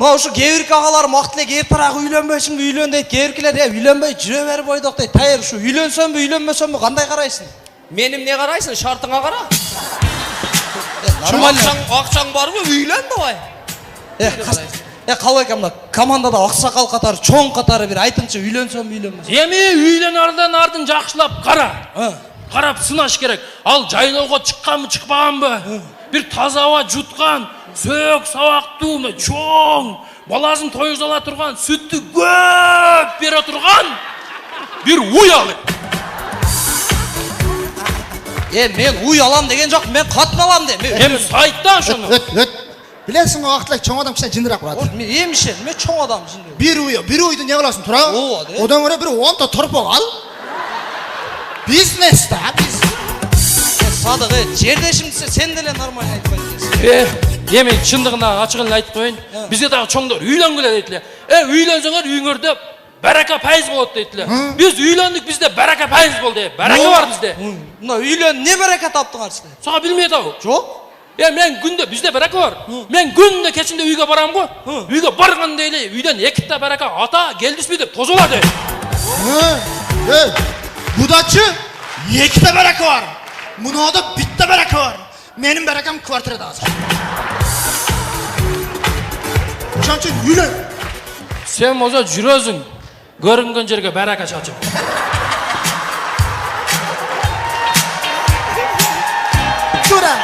Mına şu gevirki ağalar vaqtla ertarak uylenbeysin, uylen deydi. Gevirkiler ya uylenbey jüre verip oydoq deydi. Tayır şu uylensem mi, uylenmesem mi qanday qaraysın? Menim ne qaraysın? Şartına qara. Akçaң бар ғой, үйлен давай. Қалай камда командада ақсақал қатары, чоң қатары бір айтыңшы үйленсем mi, uyленмесем? Эми үйленерден ардын жакшылап кара. Карап сынаш керек. Ал жайлауға чыкканбы, чыкпаганбы? Бир таза аба жуткан, сөк сабактуу, чоң, баласын тойгузала турган, сүттү көп бере турган бир уй алып. Мен уй алам деген жоқ, мен қатын алам де. Эми сайтта ошону. Білесің ғой вақытлай чоң адам кішкене жындырақ тұрады. Емішен, мен чоң адам жынды. Bir uydu не қыласың тұра? Одан көрі бір 10 та тұрпақ ал. Бизнес та, бизнес. Садық, жердешімдісі сен деле нормально айтпайды. Эми чындыгына ачыгын айтып коеюн. Бизге дагы чоңдор үйлөнгүлө дейтиле. Үйлөнсөңөр үйүңөрдө барака пайыз болот дейтиле. Биз үйлөндүк, бизде барака пайыз болду. Барака бар бизде. Мына үйлөн не барака таптыңар силер? Сага билмей атабы? Жок. Мен күндө бизде барака бар. Мен күндө кечинде үйгө барам го. Үйгө барганда эле үйдөн 2 та барака ата келдисби деп тозолады. Budacı 2 ta baraka var. Muna da 1 ta baraka var. Benim barakam kvartirada hazır. Ошон үчүн үйлөн. Sen moza жүрөсүң. Көрүнгөн жерге барака чачып. Тура.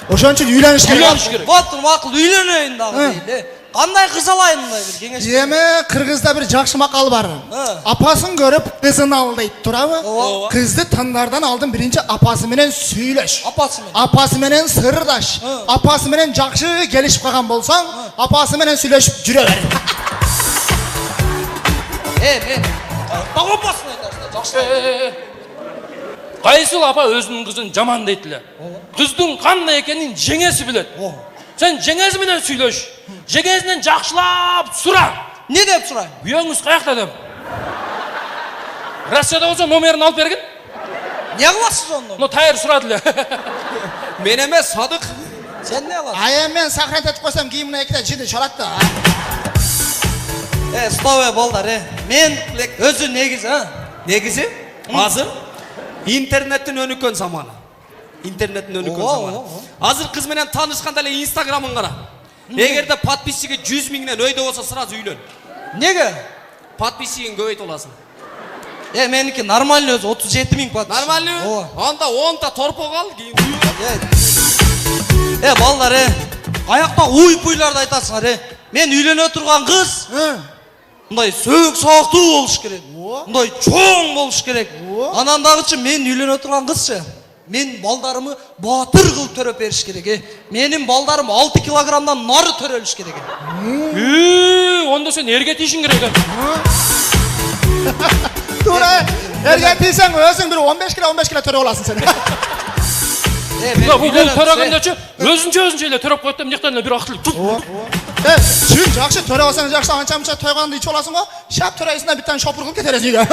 Ошон үчүн үйлөнүш керек. Вот макул үйлөнөйүн дагы дейли. Qanday qız alayın mындай bir кеңеш? Эми Кыргызда bir жакшы макал бар. Апасын көрүп кызын ал дейт, турабы? Кызды таңдардан алдын биринчи апасы менен сүйлөш. Апасы менен сырдаш. Апасы менен жакшы келишип калган болсоң, апасы менен сүйлөшүп жүрө бер. Мен так апасын айтасың, жакшы. Кайсыл апа өзүнүн кызын жаман дейтиле. Кыздын кандай экенин жеңеси билет. Sen жеңези менен сүйлөш. Жеңезинен жакшылап сура. Не деп сурайм? Үйөңүз каякта деп. Россияда болсо номерин алып бергин. Не кыласыз онду? Но тайыр сурады эле. Мен эмес, Садык. Сен не кыласың? Ай мен сохранить этип койсом кийимине 2 та жиди чалат да. Стой балдар, мен өзү негизи азыр интернеттин өнүккөн заманы. Интернеттин өнүккөн заманы. Азыр кыз менен таанышканда эле Инстаграмын кара. Эгерде подписчиги 100 миңден өйдө болсо сразу үйлөн. Неге? Подписчигин көбөйтүп аласың. Меники нормальный өзү 37 миң подписчик. Нормальный? Анда 10 та торпок ал, кийин үйлөн. Балдар, аякта уй-пуйларды айтасыңар, мен үйлөнө турган кыз мындай сөк сабактуу болуш керек. Мындай чоң болуш керек. Анан дагычы мен үйлөнө турган кызчы. Мен балдарымы батыр кылып төрөп бериш керек. Менин балдарым 6 килограммдан нары төрөлүш керек. Онда сен эрге тийишиң керек. Тура, эрге тийсең өзүң бир 15 кило төрөп аласың сен. Бул төрөгөндөчү өзүнчө эле төрөп коет деп мыктан эле бир актылып. Чын жакшы төрөп алсаң жакшы, анча-мынча тойгондо ичип аласың го, шап төрөйсүң да биттен шопур кылып кетерсиң үйгө.